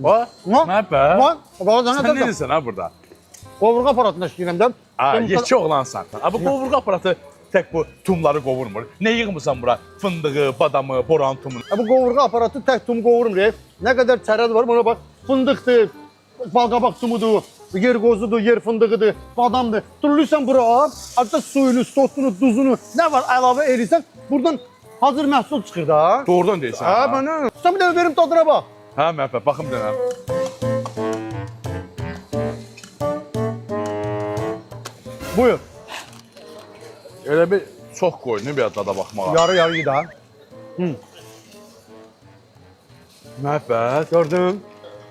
O? Nə bə? Sən Sən nəsən ha burada? qovurğa aparatında işləyirəm də. Yekçi oğlansan. Bu qovurqa aparatı tək bu tumları qovurmur. Nə yığmısan bura? Fındığı, badamı, boran tumunu. Bu qovurğa aparatı tək tum qovurmur. Nə qədər çərəz var buna bax. Fındıqdır, balqabaq tumudur, yer qozudur, yer fındığıdır, badamdır. Durursan bura, artıq suyunu, sosunu, duzunu nə var əlavə edirsən, buradan hazır məhsul çıxır da. Doğrudan deyirsən. Hə, mənə. Sən bir də verim tadına bax. Hə, məhbə, baxım denəm. Buyur. Elə bir çox qoy, nə bir dada baxmağa. Yarı yida. Məhbə, Gördün?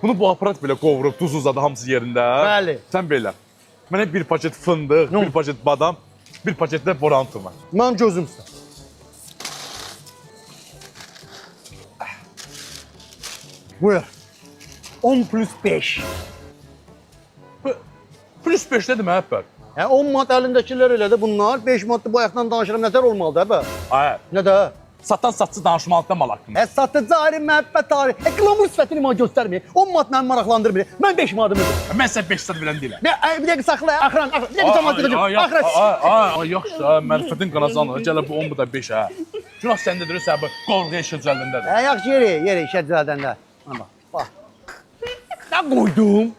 bunu bu aparat belə qovurub, duz uzadı hamısı yerində. Bəli. Sən belə. Mənə bir paket fındıq, bir paket badam, bir paket də boran tumu. Mənim gözümsə. Buyur. 10 plus 5. Plus 5 nədir məhbə? 10 mat əlindəkilər elədi bunlar. 5 matlı bu ayaqdan danışıram. Nətər olmalıdır hə? Ay, Nə də? satan satçı danışmalıqda mal haqqında. Satıcı ayrı, məhəbbət ayrı. Qlamur sifətini mənə göstərmir. 10 mat məni maraqlandırmır. Mən 5 matımı. Mən sən 5 sat verən deyiləm. Bir dəqiqə saxla. Axıran. Bir dəqiqə tamam edəcəm. Axıran. Yaxşı, mərifətin qanazanı. Gələ bu 10 bu da 5 hə. Günah səndə durursa bu qovurğa işə düzəldəndədir. Yaxşı yeri işə düzəldəndə. Bax. Bax. Nə qoydum?